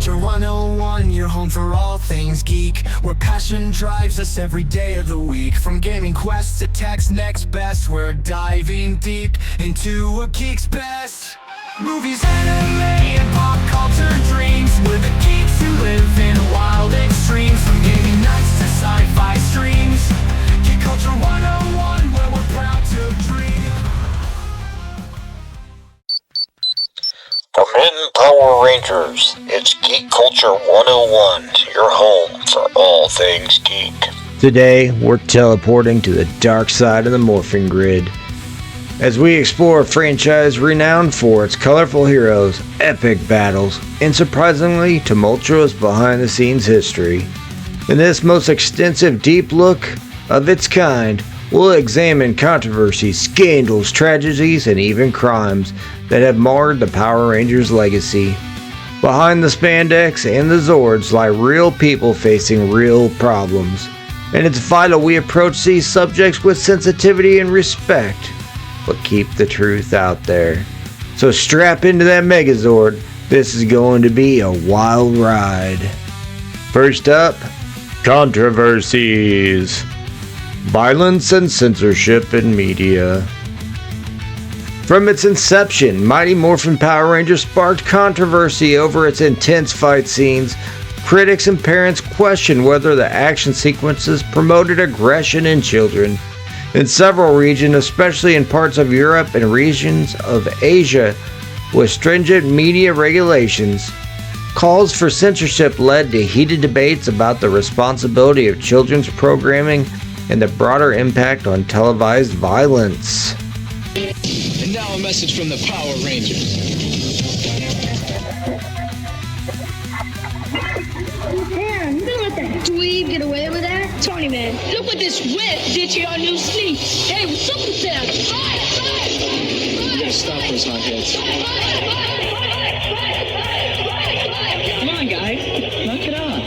Culture 101, your home for all things geek, where passion drives us every day of the week. From gaming quests to tech's next best, we're diving deep into a geek's best. Movies, anime, and pop culture dreams, we're the geeks who live in wild extremes. From gaming nights to sci-fi streams, Geek Culture 101, where we're proud to dream. From in Power Rangers, it's Geek Culture 101, your home for all things geek. Today, we're teleporting to the dark side of the morphing grid as we explore a franchise renowned for its colorful heroes, epic battles, and surprisingly tumultuous behind-the-scenes history. In this most extensive deep look of its kind, we'll examine controversies, scandals, tragedies, and even crimes that have marred the Power Rangers' legacy. Behind the spandex and the Zords lie real people facing real problems, and it's vital we approach these subjects with sensitivity and respect, but keep the truth out there. So strap into that Megazord, this is going to be a wild ride. First up, controversies. Violence and censorship in media. From its inception, Mighty Morphin Power Rangers sparked controversy over its intense fight scenes. Critics and parents questioned whether the action sequences promoted aggression in children. In several regions, especially in parts of Europe and regions of Asia with stringent media regulations, calls for censorship led to heated debates about the responsibility of children's programming and the broader impact on televised violence. And now a message from the Power Rangers. Damn, you gonna let that dweeb get away with that? Tony, man, look what this whip did to your new sneaks. Hey, what's up with that? You gotta stop those hotheads. Come on, guys. Knock it off.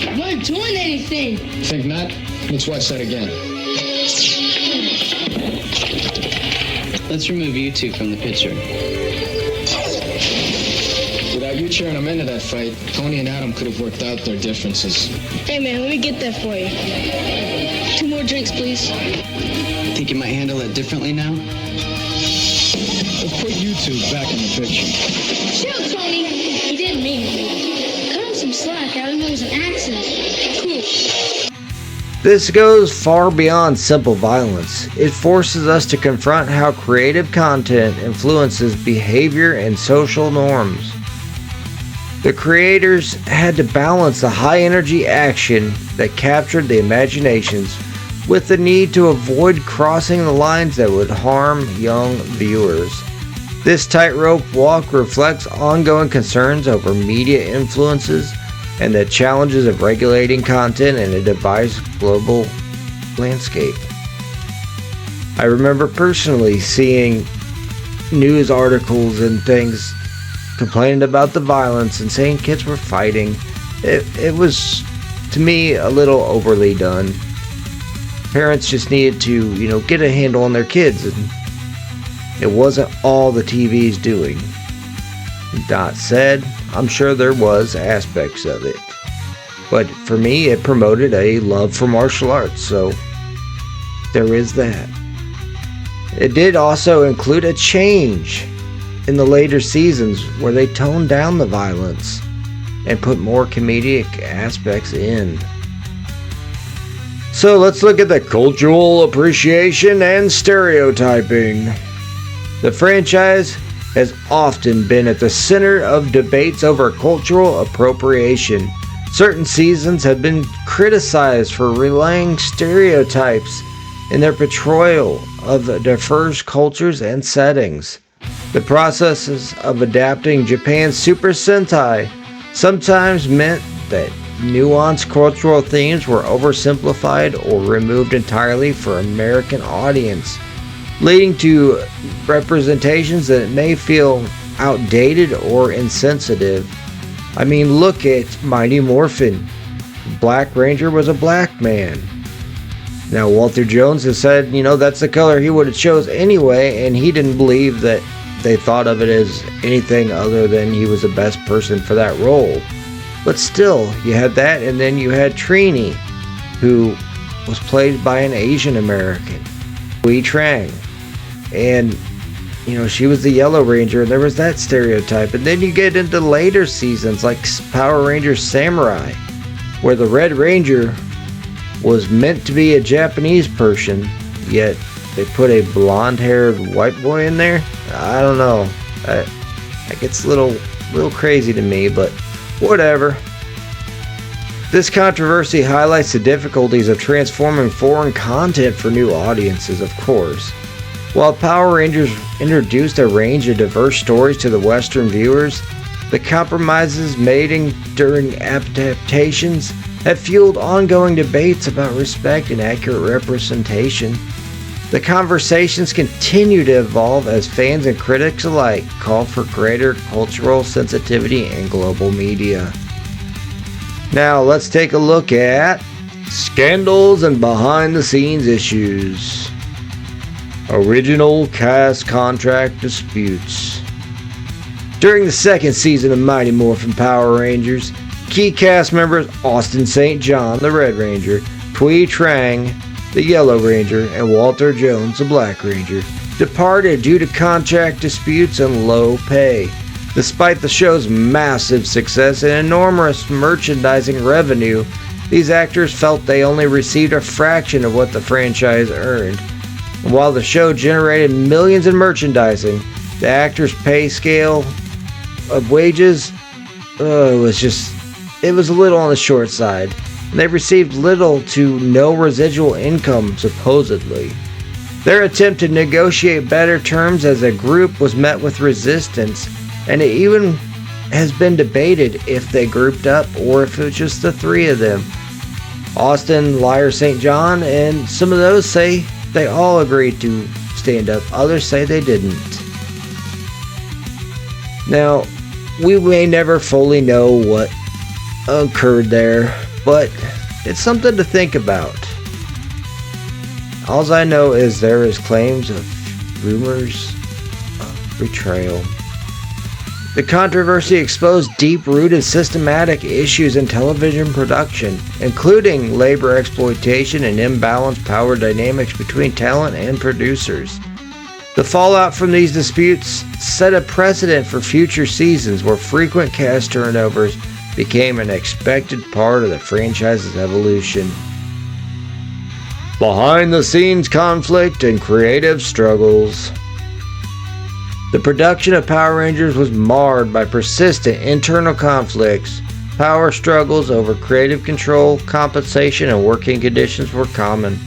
I'm not doing anything. Think not? Let's watch that again. Let's remove you two from the picture. Without you cheering them into that fight, Tony and Adam could have worked out their differences. Hey, man, let me get that for you. 2 more drinks, please. Think you might handle it differently now? Let's put you two back in the picture. Chill, Tony. He didn't mean it. Cut him some slack. I don't know it was an accident. Cool. This goes far beyond simple violence. It forces us to confront how creative content influences behavior and social norms. The creators had to balance the high-energy action that captured the imaginations with the need to avoid crossing the lines that would harm young viewers. This tightrope walk reflects ongoing concerns over media influences and the challenges of regulating content in a diverse global landscape. I remember personally seeing news articles and things complaining about the violence and saying kids were fighting. It was, to me, a little overly done. Parents just needed to, get a handle on their kids, and it wasn't all the TV's doing. That said, I'm sure there was aspects of it. But for me, it promoted a love for martial arts, so there is that. It did also include a change in the later seasons where they toned down the violence and put more comedic aspects in. So let's look at the cultural appreciation and stereotyping. The franchise has often been at the center of debates over cultural appropriation. Certain seasons have been criticized for relaying stereotypes in their portrayal of diverse cultures and settings. The processes of adapting Japan's Super Sentai sometimes meant that nuanced cultural themes were oversimplified or removed entirely for American audience, leading to representations that may feel outdated or insensitive. I mean, look at Mighty Morphin. Black Ranger was a black man. Now, Walter Jones has said, that's the color he would have chose anyway, and he didn't believe that they thought of it as anything other than he was the best person for that role. But still, you had that, and then you had Trini, who was played by an Asian American, Hui Trang. And, you know, she was the Yellow Ranger, and there was that stereotype. And then you get into later seasons, like Power Rangers Samurai, where the Red Ranger was meant to be a Japanese person, yet they put a blonde-haired white boy in there. I don't know. That gets a little crazy to me, but whatever. This controversy highlights the difficulties of transforming foreign content for new audiences, of course. While Power Rangers introduced a range of diverse stories to the Western viewers, the compromises made during adaptations have fueled ongoing debates about respect and accurate representation. The conversations continue to evolve as fans and critics alike call for greater cultural sensitivity in global media. Now let's take a look at scandals and behind-the-scenes issues. Original cast contract disputes. During the second season of Mighty Morphin Power Rangers, key cast members Austin St. John, the Red Ranger, Hui Trang, the Yellow Ranger, and Walter Jones, the Black Ranger, departed due to contract disputes and low pay. Despite the show's massive success and enormous merchandising revenue, these actors felt they only received a fraction of what the franchise earned. And while the show generated millions in merchandising, the actors' pay scale of wages it was a little on the short side. They received little to no residual income, supposedly. Their attempt to negotiate better terms as a group was met with resistance, and it even has been debated if they grouped up or if it was just the three of them. Austin, Liar St. John, and some of those say they all agreed to stand up. Others say they didn't. Now, we may never fully know what occurred there, but it's something to think about. All I know is there is claims of rumors of betrayal. The controversy exposed deep-rooted systematic issues in television production, including labor exploitation and imbalanced power dynamics between talent and producers. The fallout from these disputes set a precedent for future seasons where frequent cast turnovers became an expected part of the franchise's evolution. Behind-the-scenes conflict and creative struggles. The production of Power Rangers was marred by persistent internal conflicts. Power struggles over creative control, compensation, and working conditions were common.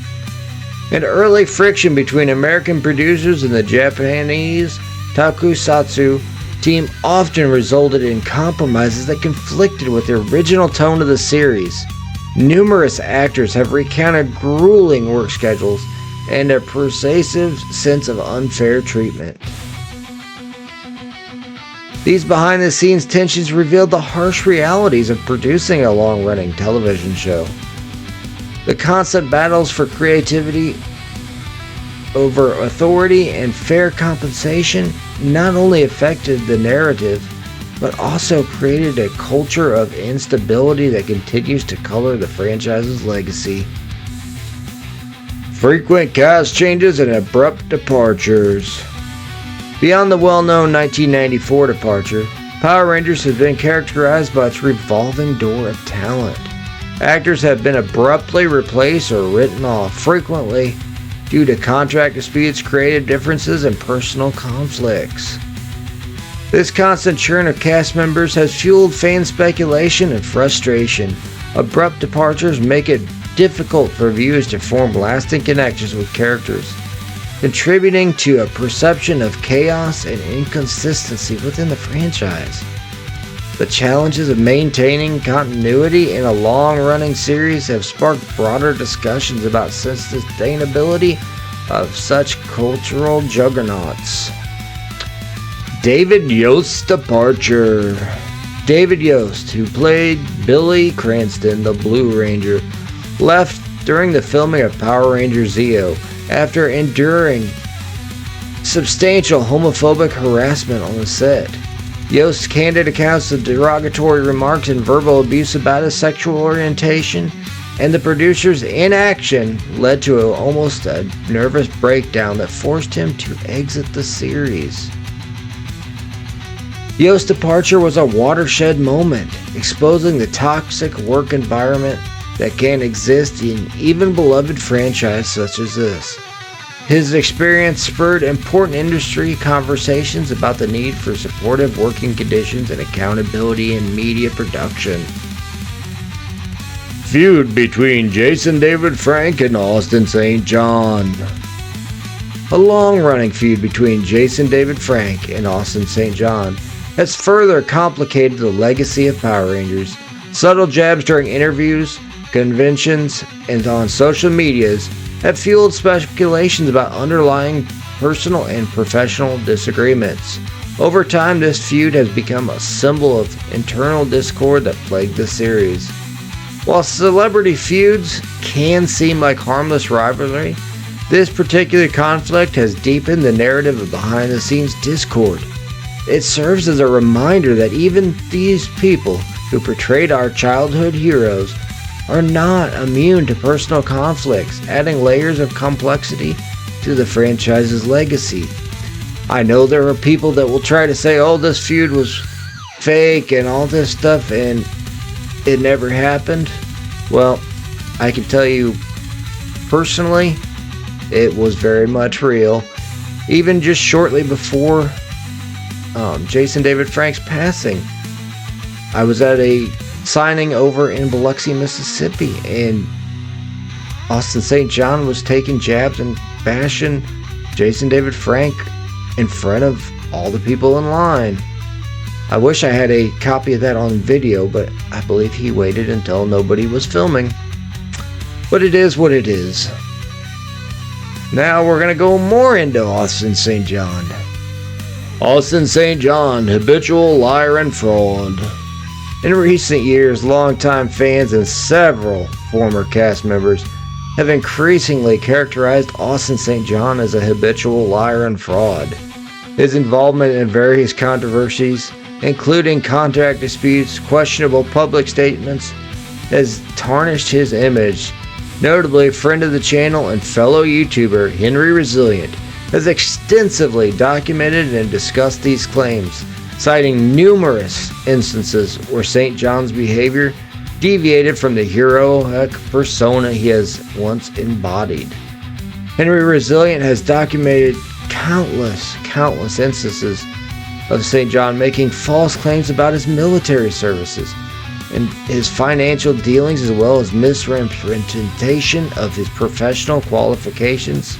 And early friction between American producers and the Japanese tokusatsu team often resulted in compromises that conflicted with the original tone of the series. Numerous actors have recounted grueling work schedules and a pervasive sense of unfair treatment. These behind-the-scenes tensions revealed the harsh realities of producing a long-running television show. The constant battles for creativity over authority and fair compensation not only affected the narrative, but also created a culture of instability that continues to color the franchise's legacy. Frequent cast changes and abrupt departures. Beyond the well-known 1994 departure, Power Rangers has been characterized by its revolving door of talent. Actors have been abruptly replaced or written off, frequently due to contract disputes, creative differences, and personal conflicts. This constant churn of cast members has fueled fan speculation and frustration. Abrupt departures make it difficult for viewers to form lasting connections with characters, contributing to a perception of chaos and inconsistency within the franchise. The challenges of maintaining continuity in a long-running series have sparked broader discussions about sustainability of such cultural juggernauts. David Yost's departure. David Yost, who played Billy Cranston, the Blue Ranger, left during the filming of Power Rangers Zeo after enduring substantial homophobic harassment on the set. Yost's candid accounts of derogatory remarks and verbal abuse about his sexual orientation, and the producer's inaction led to almost a nervous breakdown that forced him to exit the series. Yost's departure was a watershed moment, exposing the toxic work environment that can exist in even beloved franchises such as this. His experience spurred important industry conversations about the need for supportive working conditions and accountability in media production. Feud between Jason David Frank and Austin St. John. A long-running feud between Jason David Frank and Austin St. John has further complicated the legacy of Power Rangers. Subtle jabs during interviews, conventions, and on social medias have fueled speculations about underlying personal and professional disagreements. Over time, this feud has become a symbol of internal discord that plagued the series. While celebrity feuds can seem like harmless rivalry, this particular conflict has deepened the narrative of behind-the-scenes discord. It serves as a reminder that even these people who portrayed our childhood heroes are not immune to personal conflicts, adding layers of complexity to the franchise's legacy. I know there are people that will try to say, oh, this feud was fake and all this stuff, and it never happened. Well, I can tell you personally, it was very much real. Even just shortly before Jason David Frank's passing, I was at a signing over in Biloxi, Mississippi, and Austin St. John was taking jabs and bashing Jason David Frank in front of all the people in line. I wish I had a copy of that on video, but I believe he waited until nobody was filming. But it is what it is. Now we're going to go more into Austin St. John. Austin St. John, habitual liar and fraud. In recent years, longtime fans and several former cast members have increasingly characterized Austin St. John as a habitual liar and fraud. His involvement in various controversies, including contract disputes, questionable public statements, has tarnished his image. Notably, friend of the channel and fellow YouTuber Henry Resilient has extensively documented and discussed these claims, citing numerous instances where St. John's behavior deviated from the heroic persona he has once embodied. Henry Resilient has documented countless instances of St. John making false claims about his military services and his financial dealings, as well as misrepresentation of his professional qualifications.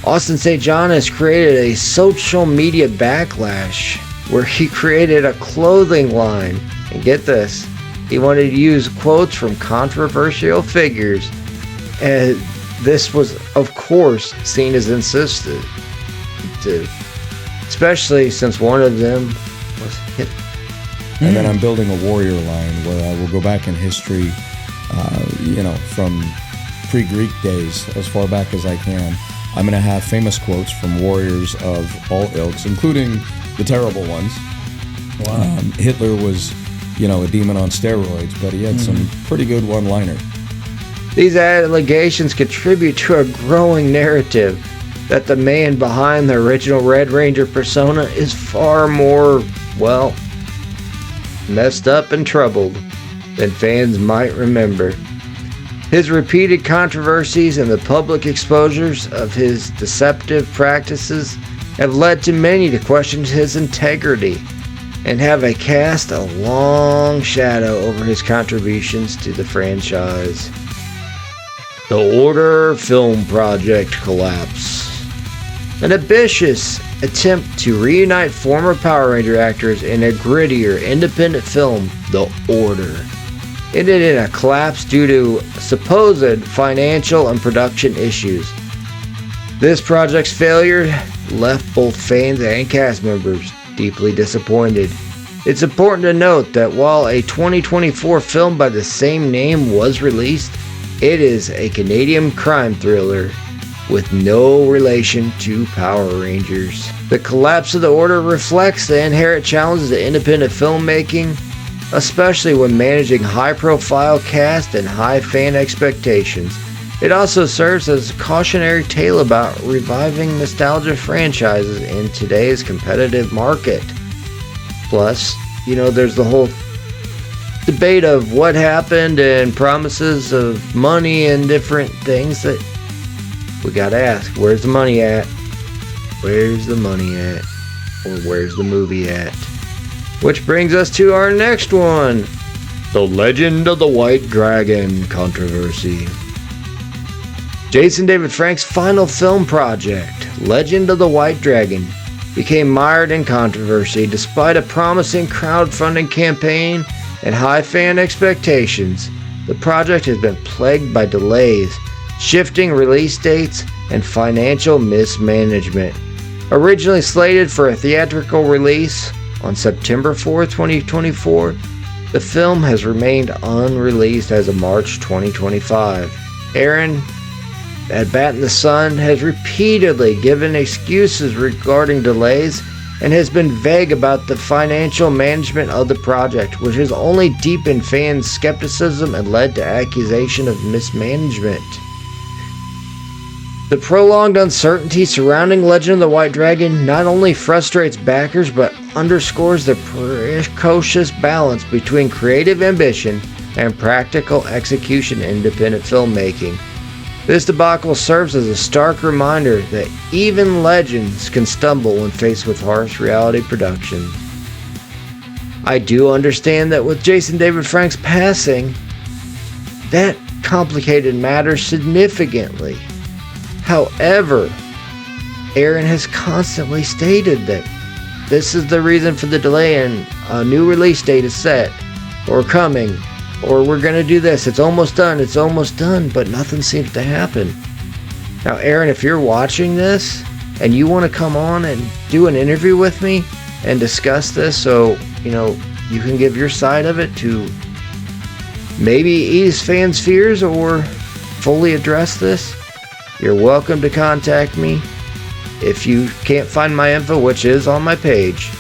Austin St. John has created a social media backlash where he created a clothing line, and get this, he wanted to use quotes from controversial figures, and this was of course seen as insistent, especially since one of them was hit. And then I'm building a warrior line where I will go back in history, from pre-Greek days, as far back as I can. I'm going to have famous quotes from warriors of all ilks, including the terrible ones. Wow. Hitler was, a demon on steroids, but he had some pretty good one-liner. These allegations contribute to a growing narrative that the man behind the original Red Ranger persona is far more, messed up and troubled than fans might remember. His repeated controversies and the public exposures of his deceptive practices have led to many to question his integrity and have cast a long shadow over his contributions to the franchise. The Order film project collapse. An ambitious attempt to reunite former Power Ranger actors in a grittier, independent film, The Order, ended in a collapse due to supposed financial and production issues. This project's failure left both fans and cast members deeply disappointed. It's important to note that while a 2024 film by the same name was released, it is a Canadian crime thriller with no relation to Power Rangers. The collapse of the order reflects the inherent challenges of independent filmmaking, especially when managing high-profile cast and high fan expectations. It also serves as a cautionary tale about reviving nostalgia franchises in today's competitive market. Plus, there's the whole debate of what happened and promises of money and different things that we gotta ask, where's the money at? Where's the money at? Or where's the movie at? Which brings us to our next one, The Legend of the White Dragon controversy. Jason David Frank's final film project, Legend of the White Dragon, became mired in controversy despite a promising crowdfunding campaign and high fan expectations. The project has been plagued by delays, shifting release dates, and financial mismanagement. Originally slated for a theatrical release on September 4, 2024, the film has remained unreleased as of March 2025. Aaron at Bat in the Sun has repeatedly given excuses regarding delays and has been vague about the financial management of the project, which has only deepened fans' skepticism and led to accusation of mismanagement. The prolonged uncertainty surrounding Legend of the White Dragon not only frustrates backers but underscores the precocious balance between creative ambition and practical execution in independent filmmaking. This debacle serves as a stark reminder that even legends can stumble when faced with harsh reality production. I do understand that with Jason David Frank's passing, that complicated matters significantly. However, Aaron has constantly stated that this is the reason for the delay and a new release date is set, or coming, or we're going to do this, it's almost done, but nothing seems to happen. Now, Aaron, if you're watching this and you want to come on and do an interview with me and discuss this so, you can give your side of it to maybe ease fans' fears or fully address this, you're welcome to contact me. If you can't find my info, which is on my page,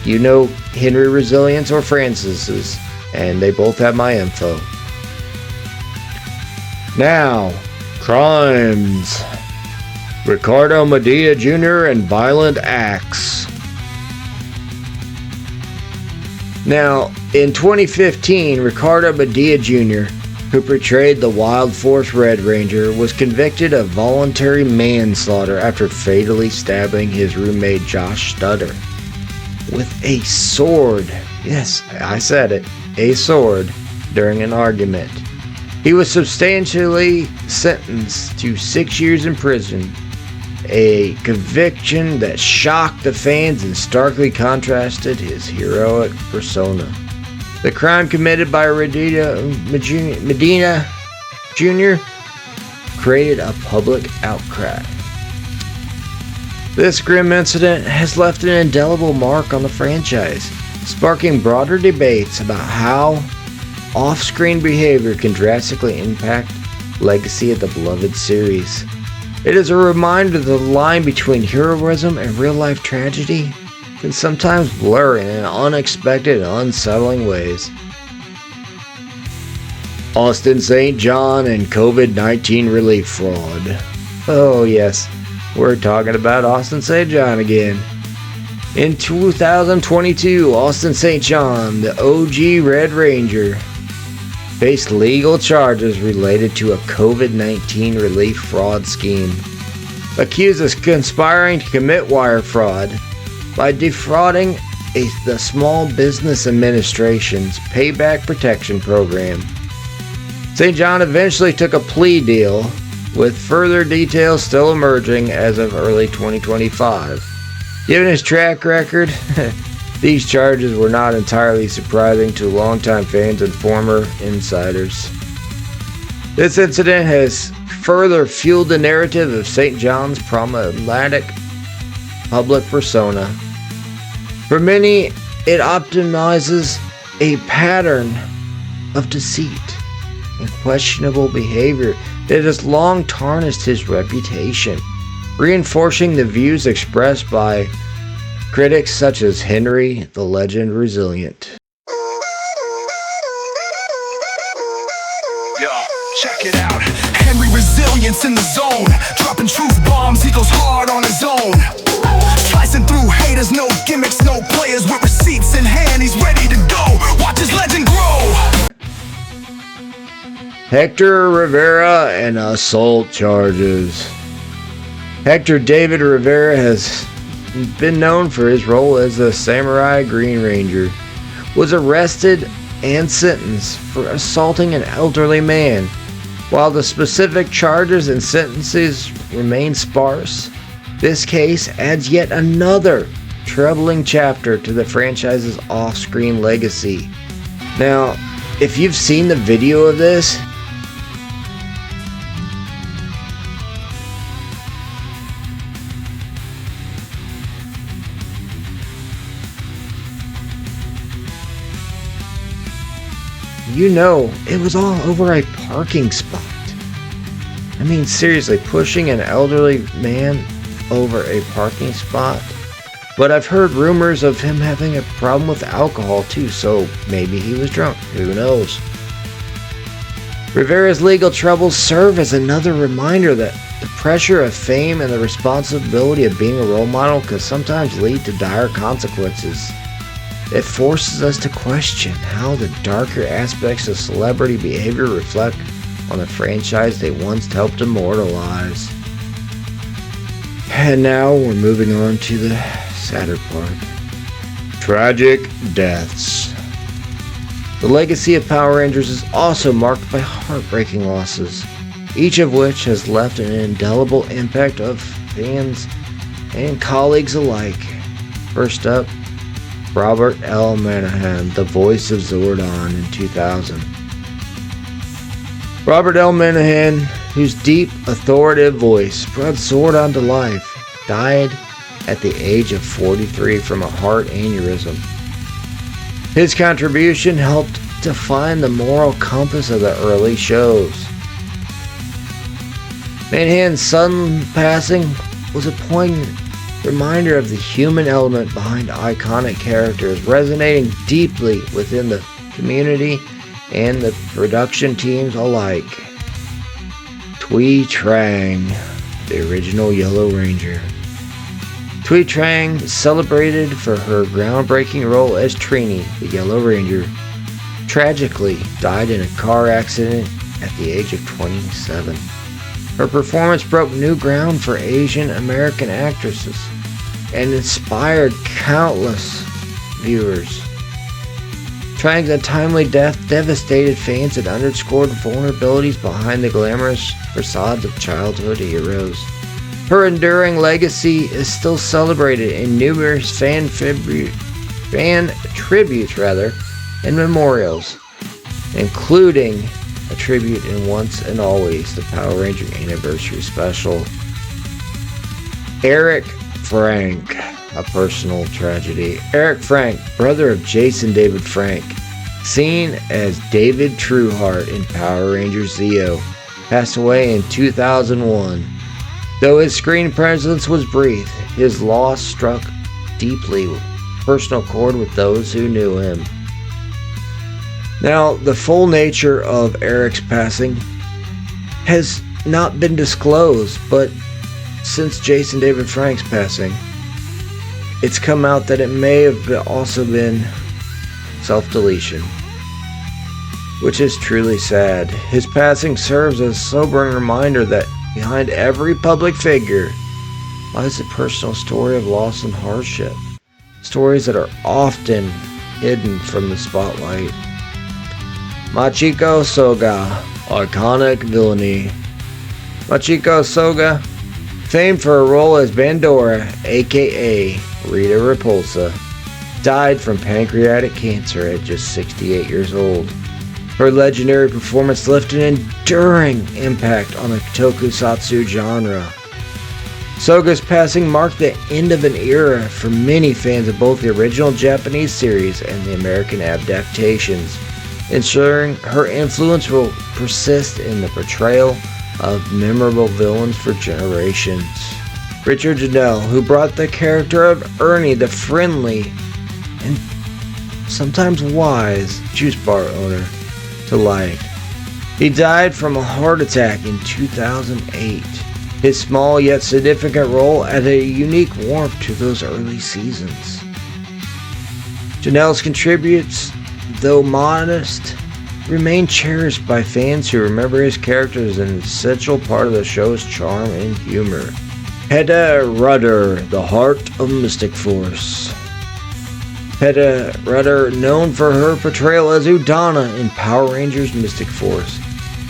Henry Resilience or Francis's, and they both have my info. Now, crimes. Ricardo Medina Jr. and violent acts. Now, in 2015, Ricardo Medina Jr., who portrayed the Wild Force Red Ranger, was convicted of voluntary manslaughter after fatally stabbing his roommate Josh Stutter with a sword. Yes, I said it. A sword during an argument. He was substantially sentenced to 6 years in prison, a conviction that shocked the fans and starkly contrasted his heroic persona. The crime committed by Medina Jr. created a public outcry. This grim incident has left an indelible mark on the franchise, sparking broader debates about how off-screen behavior can drastically impact the legacy of the beloved series. It is a reminder that the line between heroism and real-life tragedy can sometimes blur in unexpected and unsettling ways. Austin St. John and COVID-19 relief fraud. Oh yes, we're talking about Austin St. John again. In 2022, Austin St. John, the OG Red Ranger, faced legal charges related to a COVID-19 relief fraud scheme. Accused of conspiring to commit wire fraud by defrauding the Small Business Administration's Payback Protection Program. St. John eventually took a plea deal, with further details still emerging as of early 2025. Given his track record, these charges were not entirely surprising to longtime fans and former insiders. This incident has further fueled the narrative of St. John's problematic public persona. For many, it optimizes a pattern of deceit and questionable behavior It has long tarnished his reputation, reinforcing the views expressed by critics such as Henry the Legend Resilient. Yo, check it out. Henry Resilience in the zone. Dropping truth bombs, he goes hard on his own. Slicing through haters, no gimmicks, no players. With receipts in hand, he's ready to go. Watch his legend grow. Hector Rivera and assault charges. Hector David Rivera has been known for his role as the Samurai Green Ranger, was arrested and sentenced for assaulting an elderly man. While the specific charges and sentences remain sparse, this case adds yet another troubling chapter to the franchise's off-screen legacy. Now, if you've seen the video of this, you know it was all over a parking spot. I mean, seriously, pushing an elderly man over a parking spot. But I've heard rumors of him having a problem with alcohol too, so maybe he was drunk. Who knows? Rivera's legal troubles serve as another reminder that the pressure of fame and the responsibility of being a role model can sometimes lead to dire consequences. It forces us to question how the darker aspects of celebrity behavior reflect on the franchise they once helped immortalize. And now we're moving on to the sadder part. Tragic deaths. The legacy of Power Rangers is also marked by heartbreaking losses, each of which has left an indelible impact of fans and colleagues alike. First up, Robert L. Manahan, the voice of Zordon in 2000. Robert L. Manahan, whose deep, authoritative voice brought Zordon to life, died at the age of 43 from a heart aneurysm. His contribution helped define the moral compass of the early shows. Manahan's sudden passing was a poignant reminder of the human element behind iconic characters, resonating deeply within the community and the production teams alike. Thuy Trang, the original Yellow Ranger. Thuy Trang, celebrated for her groundbreaking role as Trini, the Yellow Ranger, tragically died in a car accident at the age of 27. Her performance broke new ground for Asian American actresses and inspired countless viewers. Trang's untimely death devastated fans and underscored vulnerabilities behind the glamorous facades of childhood heroes. Her enduring legacy is still celebrated in numerous fan tributes and memorials, including a tribute in Once and Always, the Power Ranger Anniversary Special. Eric Frank, a personal tragedy. Eric Frank, brother of Jason David Frank, seen as David Trueheart in Power Rangers Zeo, passed away in 2001. Though his screen presence was brief, his loss struck deeply personal chord with those who knew him. Now, the full nature of Eric's passing has not been disclosed, but since Jason David Frank's passing, it's come out that it may have also been self-deletion, which is truly sad. His passing serves as a sobering reminder that behind every public figure lies a personal story of loss and hardship, stories that are often hidden from the spotlight. Machiko Soga, iconic villainy. Machiko Soga, famed for her role as Bandora, aka Rita Repulsa, died from pancreatic cancer at just 68 years old. Her legendary performance left an enduring impact on the tokusatsu genre. Soga's passing marked the end of an era for many fans of both the original Japanese series and the American adaptations, ensuring her influence will persist in the portrayal of memorable villains for generations. Richard Janelle, who brought the character of Ernie, the friendly and sometimes wise juice bar owner, to life. He died from a heart attack in 2008. His small yet significant role added a unique warmth to those early seasons. Janelle's contributes, though modest, remain cherished by fans who remember his character as an essential part of the show's charm and humor. Hedda Rudder, the heart of Mystic Force. Hedda Rudder, known for her portrayal as Udana in Power Rangers Mystic Force,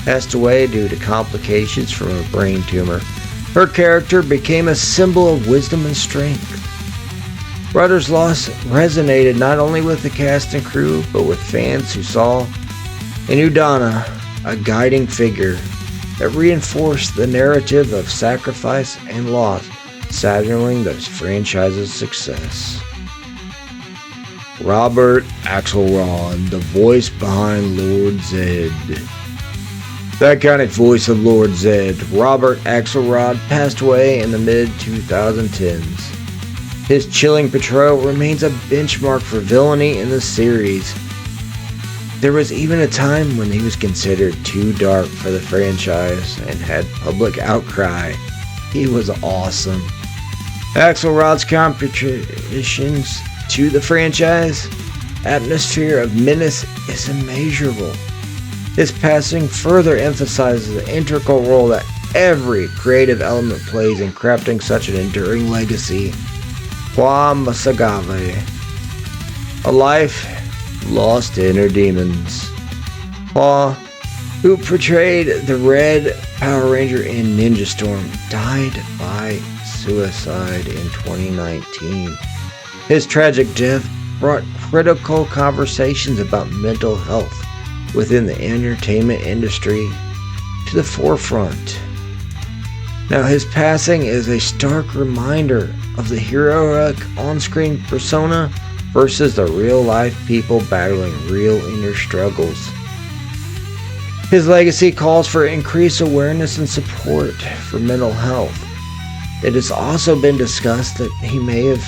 passed away due to complications from a brain tumor. Her character became a symbol of wisdom and strength. Rudder's loss resonated not only with the cast and crew, but with fans who saw in Udana a guiding figure that reinforced the narrative of sacrifice and loss, signaling the franchise's success. Robert Axelrod, the voice behind Lord Zed. The iconic voice of Lord Zed, Robert Axelrod, passed away in the mid-2010s. His chilling portrayal remains a benchmark for villainy in the series. There was even a time when he was considered too dark for the franchise and had public outcry. He was awesome. Axelrod's contributions to the franchise atmosphere of menace is immeasurable. His passing further emphasizes the integral role that every creative element plays in crafting such an enduring legacy. Juan Masagave, a life lost to inner demons. Paul, who portrayed the Red Power Ranger in Ninja Storm, died by suicide in 2019. His tragic death brought critical conversations about mental health within the entertainment industry to the forefront. Now, his passing is a stark reminder of the heroic on-screen persona versus the real-life people battling real inner struggles. His legacy calls for increased awareness and support for mental health. It has also been discussed that he may have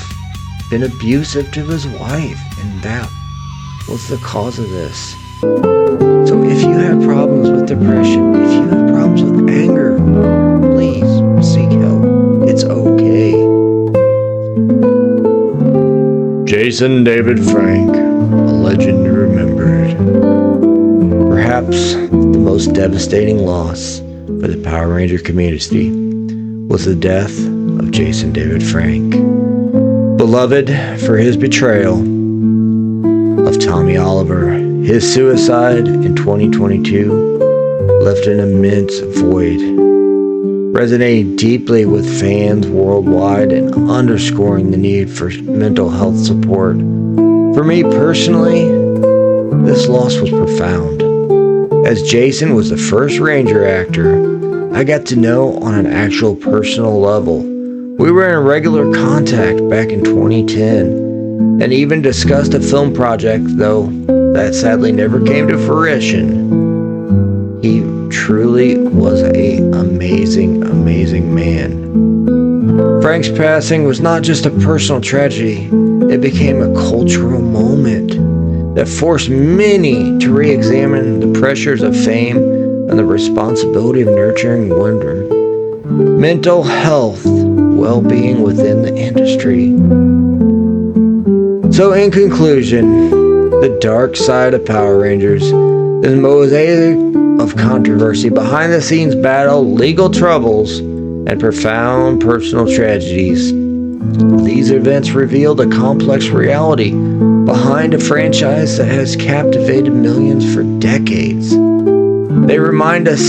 been abusive to his wife, and that was the cause of this. So if you have problems with depression, if you have problems with anger, please seek help. It's okay. Jason David Frank, a legend remembered. Perhaps the most devastating loss for the Power Ranger community was the death of Jason David Frank. Beloved for his betrayal of Tommy Oliver, his suicide in 2022 left an immense void, resonating deeply with fans worldwide and underscoring the need for mental health support. For me personally, this loss was profound. As Jason was the first Ranger actor I got to know on an actual personal level. We were in regular contact back in 2010 and even discussed a film project, though that sadly never came to fruition. He truly was an amazing, amazing man. Frank's passing was not just a personal tragedy, it became a cultural moment that forced many to re-examine the pressures of fame and the responsibility of nurturing wonder, mental health, well-being within the industry. So in conclusion, the dark side of Power Rangers is a mosaic of controversy, behind-the-scenes battle, legal troubles, and profound personal tragedies. These events revealed a complex reality behind a franchise that has captivated millions for decades. They remind us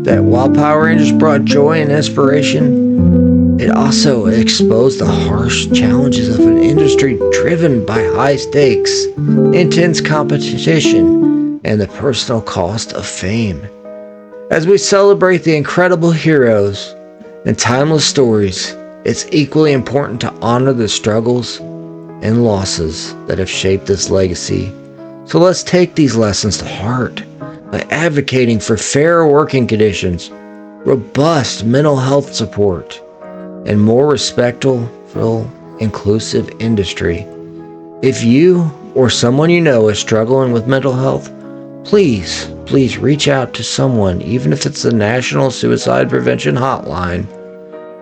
that while Power Rangers brought joy and inspiration, it also exposed the harsh challenges of an industry driven by high stakes, intense competition, and the personal cost of fame. As we celebrate the incredible heroes and timeless stories, it's equally important to honor the struggles and losses that have shaped this legacy. So let's take these lessons to heart by advocating for fair working conditions, robust mental health support, and more respectful, inclusive industry. If you or someone you know is struggling with mental health, please reach out to someone, even if it's the National Suicide Prevention Hotline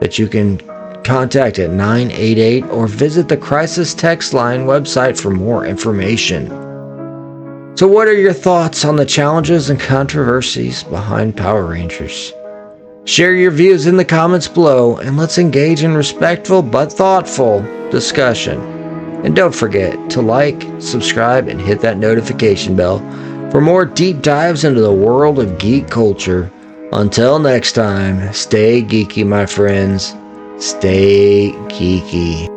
that you can contact at 988, or visit the Crisis Text Line website for more information. So what are your thoughts on the challenges and controversies behind Power Rangers? Share your views in the comments below, and let's engage in respectful but thoughtful discussion. And don't forget to like, subscribe, and hit that notification bell for more deep dives into the world of geek culture. Until next time, stay geeky, my friends. Stay geeky.